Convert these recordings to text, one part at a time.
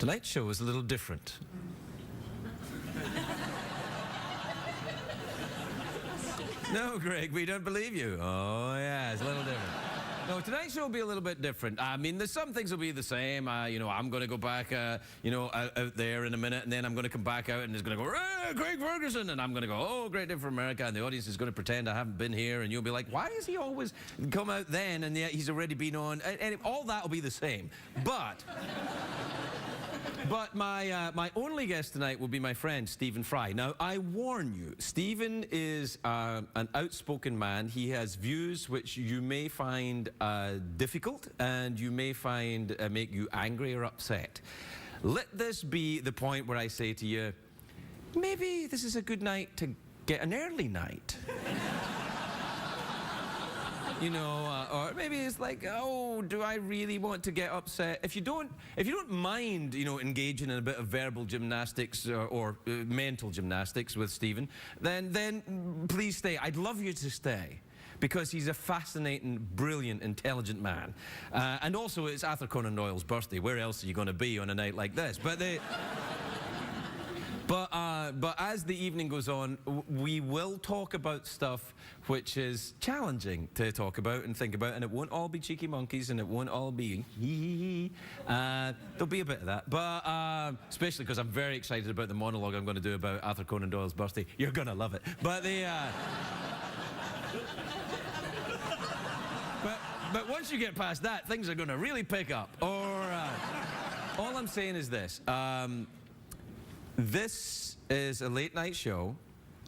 Tonight's show is a little different. No, Greg, we don't believe you. Oh, yeah, it's a little different. No, tonight's show will be a little bit different. I mean, there's some things will be the same. You know, I'm going to go back, out there in a minute, and then I'm going to come back out, and it's going to go, Craig Ferguson, and I'm going to go, oh, great day for America, and the audience is going to pretend I haven't been here, and you'll be like, why does he always come out then, and yet he's already been on? And all that will be the same. But my only guest tonight will be my friend, Stephen Fry. Now, I warn you, Stephen is an outspoken man. He has views which you may find difficult and you may find make you angry or upset. Let this be the point where I say to you, maybe this is a good night to get an early night. You know, or maybe it's like, oh, do I really want to get upset? If you don't mind, you know, engaging in a bit of verbal gymnastics or mental gymnastics with Stephen, then please stay. I'd love you to stay, because he's a fascinating, brilliant, intelligent man. And also, it's Arthur Conan Doyle's birthday. Where else are you going to be on a night like this? But as the evening goes on, we will talk about stuff which is challenging to talk about and think about, and it won't all be cheeky monkeys, and it won't all be there'll be a bit of that, but especially because I'm very excited about the monologue I'm going to do about Arthur Conan Doyle's birthday. You're going to love it. But but once you get past that, things are going to really pick up. Or all I'm saying is this. This is a late night show,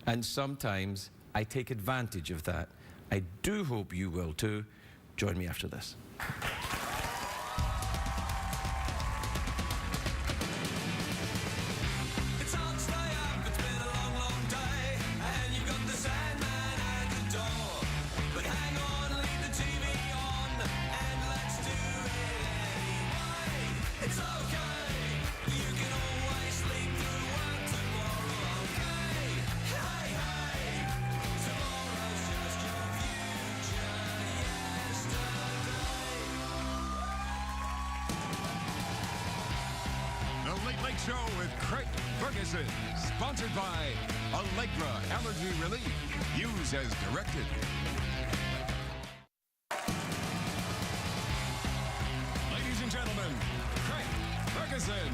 and sometimes I take advantage of that. I do hope you will too. Join me after this. Show with Craig Ferguson, sponsored by Allegra Allergy Relief. Use as directed. Ladies and gentlemen, Craig Ferguson.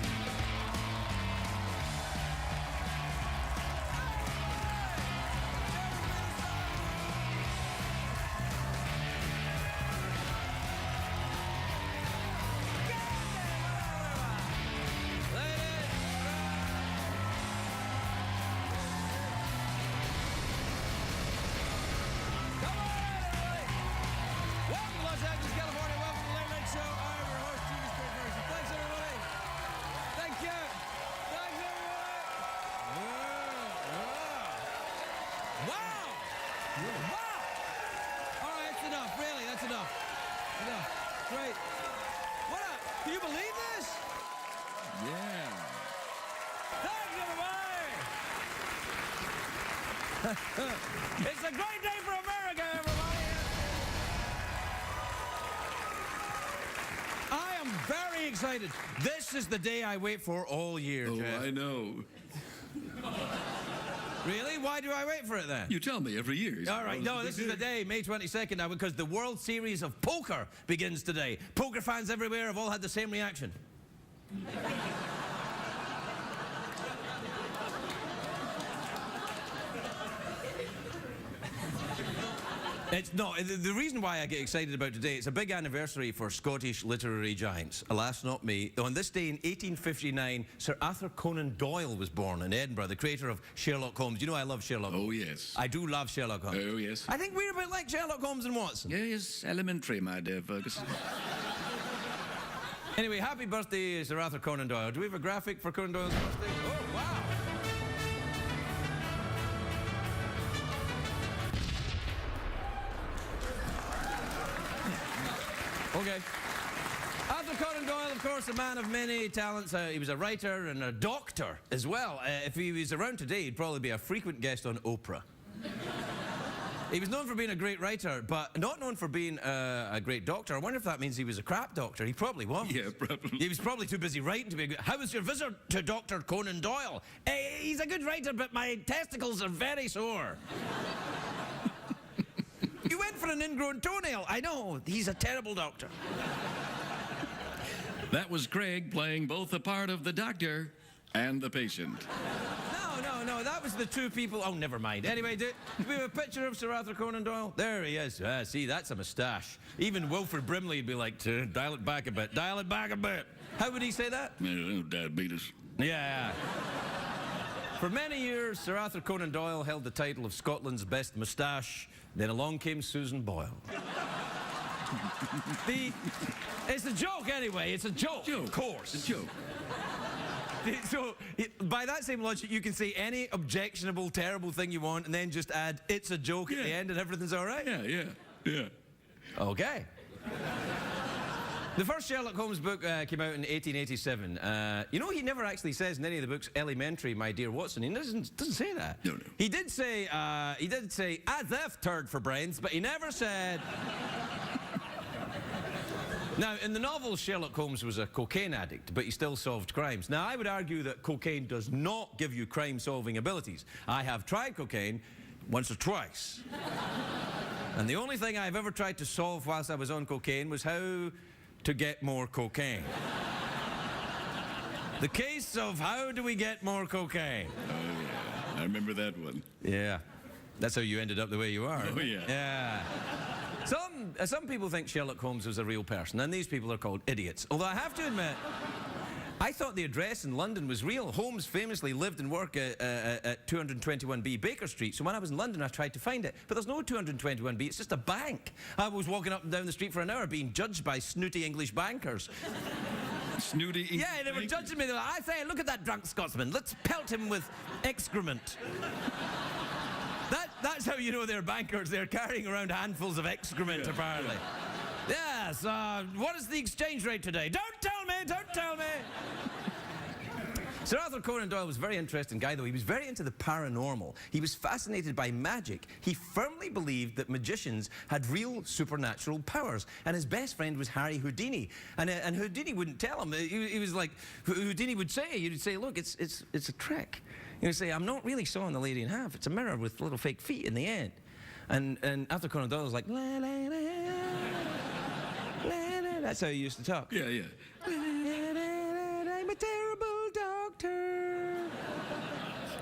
Great. What up? Can you believe this? Yeah. Thanks, everybody! It's a great day for America, everybody! I am very excited. This is the day I wait for all year, Oh, Jeff. I know. Really? Why do I wait for it then? You tell me every year. All right, no, this is the day, May 22nd now, because the World Series of Poker begins today. Poker fans everywhere have all had the same reaction. The reason why I get excited about today, it's a big anniversary for Scottish literary giants. Alas, not me. On this day in 1859, Sir Arthur Conan Doyle was born in Edinburgh, the creator of Sherlock Holmes. You know I love Sherlock Holmes. Oh, yes. I do love Sherlock Holmes. Oh, yes. I think we're a bit like Sherlock Holmes and Watson. Yes, elementary, my dear Ferguson. Anyway, happy birthday, Sir Arthur Conan Doyle. Do we have a graphic for Conan Doyle's birthday? Oh, wow. Okay. Arthur Conan Doyle, of course, a man of many talents. He was a writer and a doctor as well. If he was around today, he'd probably be a frequent guest on Oprah. He was known for being a great writer, but not known for being a great doctor. I wonder if that means he was a crap doctor. He probably was. Yeah, probably. He was probably too busy writing to be a good... How was your visit to Dr. Conan Doyle? He's a good writer, but my testicles are very sore. You went for an ingrown toenail. I know. He's a terrible doctor. That was Craig playing both the part of the doctor and the patient. No, that was the two people. Oh, never mind. Anyway, do we have a picture of Sir Arthur Conan Doyle? There he is. See, that's a moustache. Even Wilfred Brimley would be like, dial it back a bit. Dial it back a bit. How would he say that? Diabetes. Yeah. For many years, Sir Arthur Conan Doyle held the title of Scotland's best moustache. Then along came Susan Boyle. It's a joke anyway. It's a joke. Of course. It's a joke. So, by that same logic, you can say any objectionable, terrible thing you want and then just add, it's a joke at the end and everything's all right? Yeah. Okay. The first Sherlock Holmes book came out in 1887. You know, he never actually says in any of the books, elementary, my dear Watson. He doesn't say that. No. He did say, as if turd for brains, but he never said... Now, in the novel, Sherlock Holmes was a cocaine addict, but he still solved crimes. Now, I would argue that cocaine does not give you crime-solving abilities. I have tried cocaine once or twice. And the only thing I've ever tried to solve whilst I was on cocaine was how to get more cocaine. The case of how do we get more cocaine? Oh, yeah. I remember that one. Yeah. That's how you ended up the way you are. Oh, yeah. Yeah. Some people think Sherlock Holmes was a real person, and these people are called idiots. Although I have to admit, I thought the address in London was real. Holmes famously lived and worked at 221B Baker Street, so when I was in London, I tried to find it. But there's no 221B, it's just a bank. I was walking up and down the street for an hour being judged by snooty English bankers. Snooty English Yeah, they were judging me. They were like, I say, look at that drunk Scotsman. Let's pelt him with excrement. That's how you know they're bankers. They're carrying around handfuls of excrement, apparently. Yes, what is the exchange rate today? Don't tell me! Sir Arthur Conan Doyle was a very interesting guy, though. He was very into the paranormal. He was fascinated by magic. He firmly believed that magicians had real supernatural powers. And his best friend was Harry Houdini. And Houdini wouldn't tell him. He was like, Houdini would say, you'd say, look, it's a trick. He would say, I'm not really sawing the lady in half. It's a mirror with little fake feet in the end. And Arthur Conan Doyle was like, la, la, la, la, la. That's how he used to talk. Yeah. I'm a terrible doctor.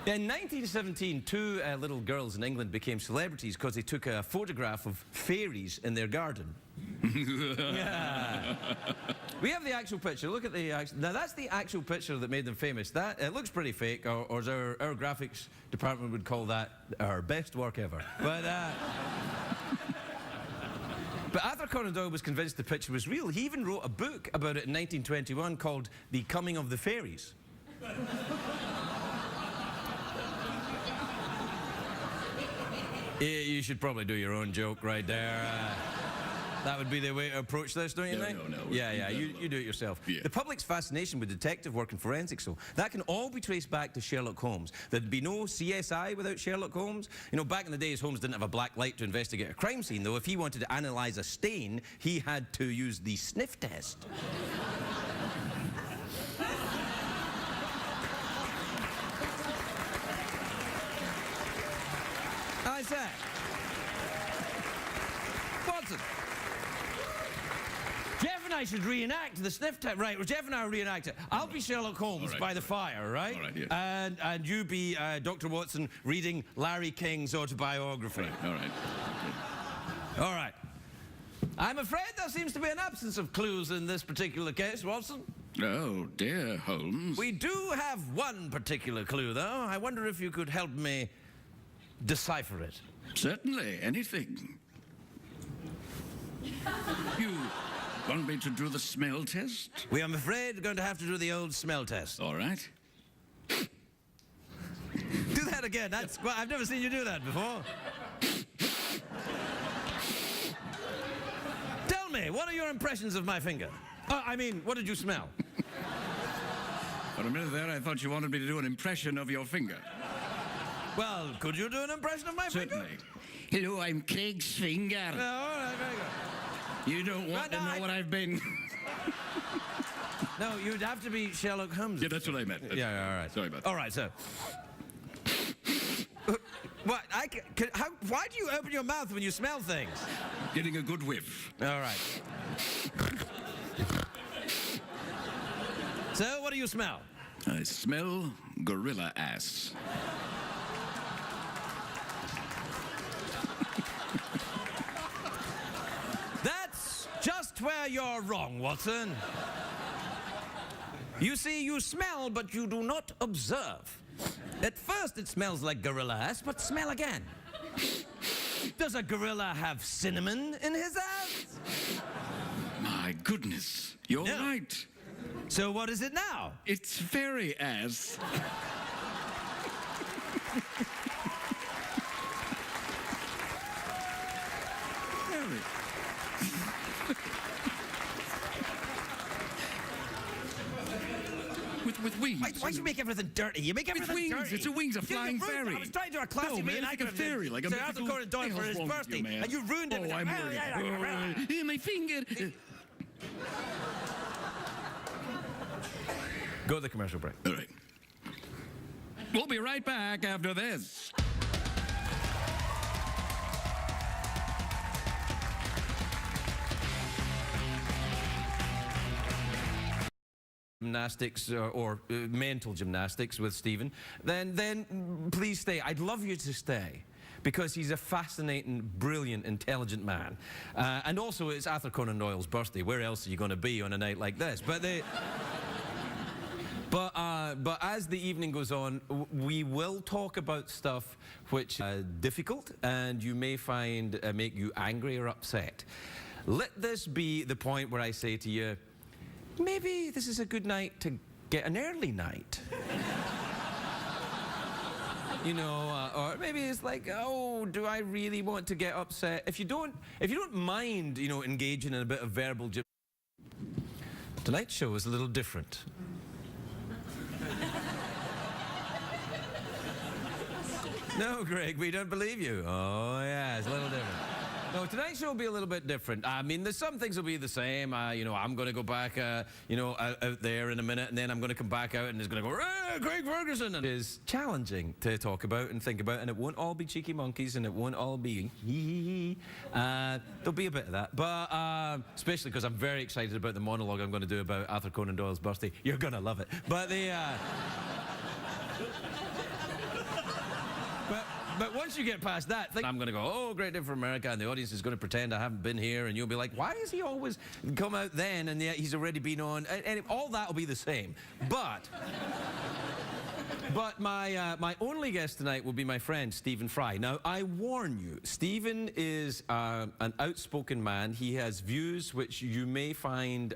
In 1917, two little girls in England became celebrities because they took a photograph of fairies in their garden. Yeah. We have the actual picture. Look at the actual... Now, that's the actual picture that made them famous. That it looks pretty fake, or as our graphics department would call that, our best work ever. But Arthur Conan Doyle was convinced the picture was real. He even wrote a book about it in 1921 called The Coming of the Fairies. You should probably do your own joke right there. That would be the way to approach this, don't you think? No. Yeah, you do it yourself. Yeah. The public's fascination with detective work and forensics, so that can all be traced back to Sherlock Holmes. There'd be no CSI without Sherlock Holmes. You know, back in the days, Holmes didn't have a black light to investigate a crime scene, though. If he wanted to analyze a stain, he had to use the sniff test. How's that? Watson. Jeff and I should reenact the sniff test. Right, well, Jeff and I will reenact it. I'll be Sherlock Holmes by the fire, right? All right, yeah. And you be Dr. Watson reading Larry King's autobiography. All right. All right. I'm afraid there seems to be an absence of clues in this particular case, Watson. Oh, dear, Holmes. We do have one particular clue, though. I wonder if you could help me decipher it. Certainly, anything. You want me to do the smell test? We, I'm afraid, going to have to do the old smell test. All right. Do that again. I've never seen you do that before. Tell me, what are your impressions of my finger? What did you smell? For a minute there, I thought you wanted me to do an impression of your finger. Well, could you do an impression of my finger? Certainly. Hello, I'm Craig's finger. No, all right, very good. You don't want No, to no, know what I've been. No, you'd have to be Sherlock Holmes. Yeah, that's what I meant. Yeah, all right. Sorry about that. All right, so. What? Why do you open your mouth when you smell things? Getting a good whiff. All right. So, what do you smell? I smell gorilla ass. That's just where you're wrong, Watson. You see, you smell, but you do not observe. At first, it smells like gorilla ass, but smell again. Does a gorilla have cinnamon in his ass? My goodness, you're No. right. So what is it now? It's fairy ass. Fairy. With wings. Why do you make everything dirty? You make everything wings. dirty. It's a wings, a You flying ruined it. fairy. I was trying to do a classy No, man, like a reenactment of fairy, like a Sir Arthur mythical- Conan Doyle Hey, for what's his wrong with birthday, you, man? and you ruined it. Oh, I'm worried. My finger. Go to the commercial break. All right. We'll be right back after this. Gymnastics or mental gymnastics with Stephen, then please stay. I'd love you to stay because he's a fascinating, brilliant, intelligent man. And also, it's Arthur Conan Doyle's birthday. Where else are you going to be on a night like this? But as the evening goes on, we will talk about stuff which is difficult and you may find make you angry or upset. Let this be the point where I say to you, maybe this is a good night to get an early night. You know, or maybe it's like, oh, do I really want to get upset? If you don't mind, you know, engaging in a bit of verbal tonight's show is a little different. No, Greg, we don't believe you. Oh, yeah, it's a little different. No, tonight's show will be a little bit different. I mean, there's some things will be the same. You know, I'm going to go back, you know, out there in a minute, and then I'm going to come back out, and it's going to go, Craig Ferguson. And it is challenging to talk about and think about, and it won't all be cheeky monkeys, and it won't all be there'll be a bit of that, but especially because I'm very excited about the monologue I'm going to do about Arthur Conan Doyle's birthday. You're going to love it. But But once you get past that, I'm going to go, oh, great day for America, and the audience is going to pretend I haven't been here, and you'll be like, why is he always come out then, and yet he's already been on, and all that will be the same. But my only guest tonight will be my friend, Stephen Fry. Now, I warn you, Stephen is an outspoken man. He has views which you may find